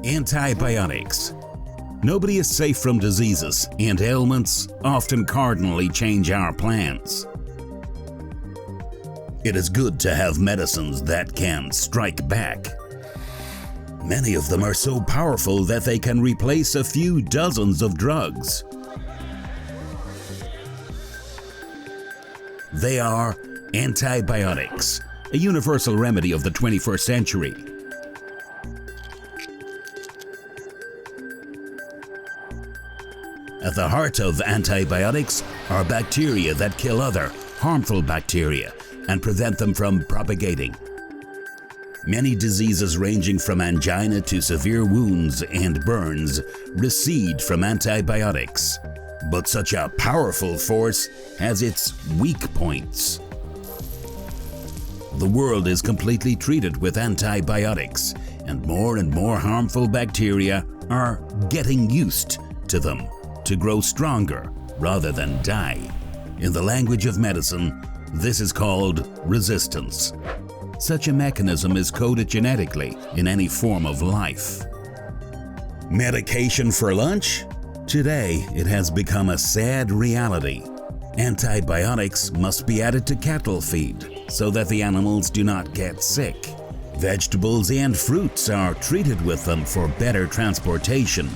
Antibiotics. Nobody is safe from diseases, and ailments often cardinally change our plans. It is good to have medicines that can strike back. Many of them are so powerful that they can replace a few dozens of drugs. They are antibiotics, a universal remedy of the 21st century. At the heart of antibiotics are bacteria that kill other harmful bacteria and prevent them from propagating. Many diseases ranging from angina to severe wounds and burns recede from antibiotics. But such a powerful force has its weak points. The world is completely treated with antibiotics, and more harmful bacteria are getting used to them to grow stronger rather than die. In the language of medicine, this is called resistance. Such a mechanism is coded genetically in any form of life. Medication for lunch? Today, it has become a sad reality. Antibiotics must be added to cattle feed so that the animals do not get sick. Vegetables and fruits are treated with them for better transportation.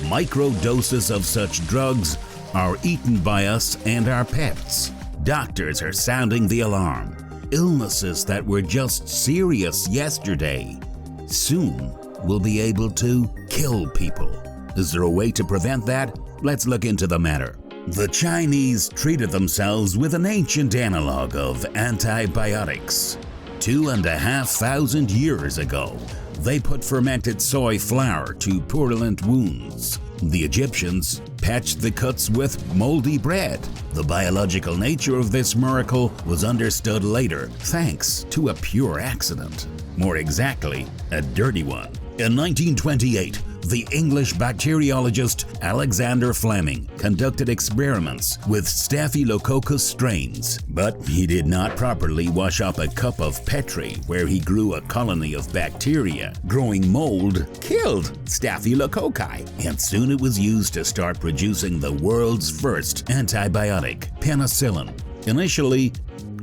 Microdoses of such drugs are eaten by us and our pets. Doctors are sounding the alarm. Illnesses that were just serious yesterday soon will be able to kill people. Is there a way to prevent that? Let's look into the matter. The Chinese treated themselves with an ancient analog of antibiotics. 2,500 years ago, they put fermented soy flour to purulent wounds. The Egyptians patched the cuts with moldy bread. The biological nature of this miracle was understood later thanks to a pure accident. More exactly, a dirty one. In 1928, the English bacteriologist Alexander Fleming conducted experiments with Staphylococcus strains, but he did not properly wash up a cup of Petri where he grew a colony of bacteria. Growing mold killed Staphylococci, and soon it was used to start producing the world's first antibiotic, Penicillin. Initially,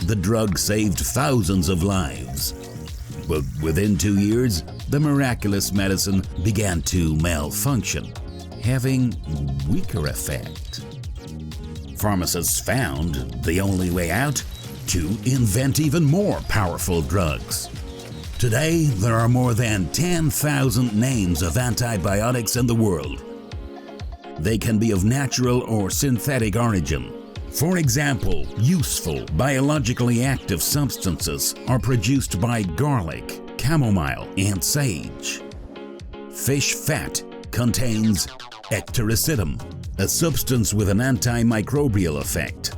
the drug saved thousands of lives. But within 2 years, the miraculous medicine began to malfunction, having weaker effect. Pharmacists found the only way out: to invent even more powerful drugs. Today, there are more than 10,000 names of antibiotics in the world. They can be of natural or synthetic origin. For example, useful, biologically active substances are produced by garlic, chamomile, and sage. Fish fat contains ectericidum, a substance with an antimicrobial effect.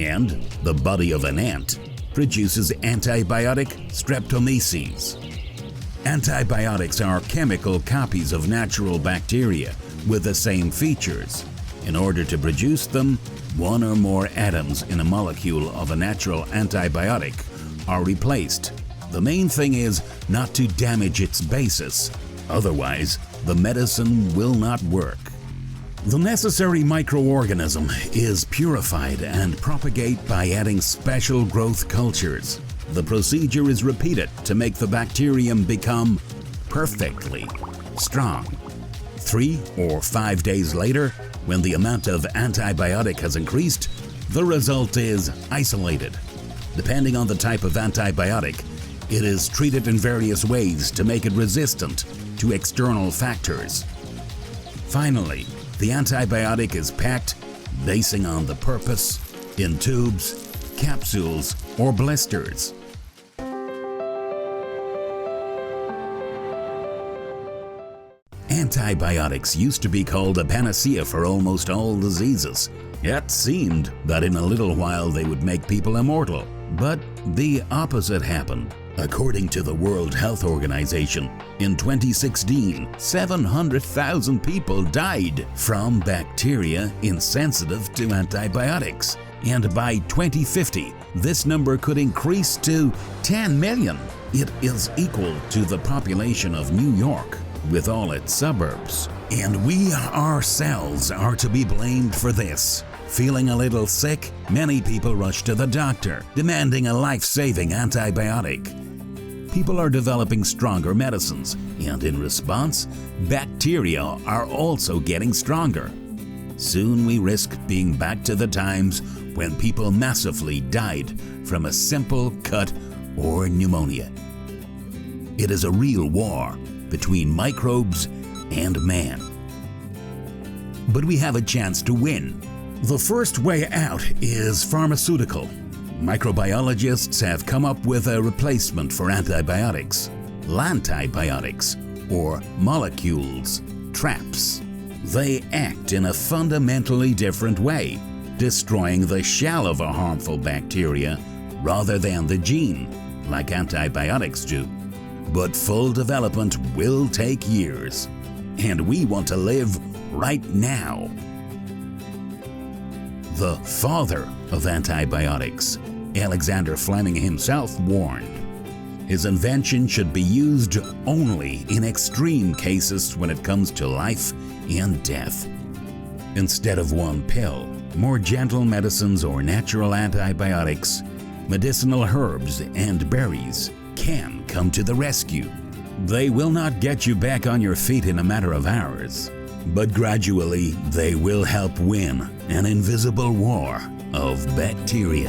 And the body of an ant produces antibiotic streptomyces. Antibiotics are chemical copies of natural bacteria with the same features. In order to produce them, one or more atoms in a molecule of a natural antibiotic are replaced. The main thing is not to damage its basis, otherwise the medicine will not work. The necessary microorganism is purified and propagated by adding special growth cultures. The procedure is repeated to make the bacterium become perfectly strong. 3 or 5 days later, when the amount of antibiotic has increased, the result is isolated. Depending on the type of antibiotic, it is treated in various ways to make it resistant to external factors. Finally, the antibiotic is packed, basing on the purpose, in tubes, capsules, or blisters. Antibiotics used to be called a panacea for almost all diseases. It seemed that in a little while they would make people immortal, but the opposite happened. According to the World Health Organization, in 2016, 700,000 people died from bacteria insensitive to antibiotics. And by 2050, this number could increase to 10 million. It is equal to the population of New York. with all its suburbs. And we ourselves are to be blamed for this. Feeling a little sick, many people rush to the doctor, demanding a life-saving antibiotic. People are developing stronger medicines, and in response, bacteria are also getting stronger. Soon we risk being back to the times when people massively died from a simple cut or pneumonia. It is a real war between microbes and man. But we have a chance to win. The first way out is pharmaceutical. Microbiologists have come up with a replacement for antibiotics, antibiotics, or molecules, traps. They act in a fundamentally different way, destroying the shell of a harmful bacteria rather than the gene, like antibiotics do. But full development will take years, and we want to live right now. The father of antibiotics, Alexander Fleming himself, warned, his invention should be used only in extreme cases when it comes to life and death. Instead of one pill, more gentle medicines or natural antibiotics, medicinal herbs and berries can come to the rescue. They will not get you back on your feet in a matter of hours, but gradually they will help win an invisible war of bacteria.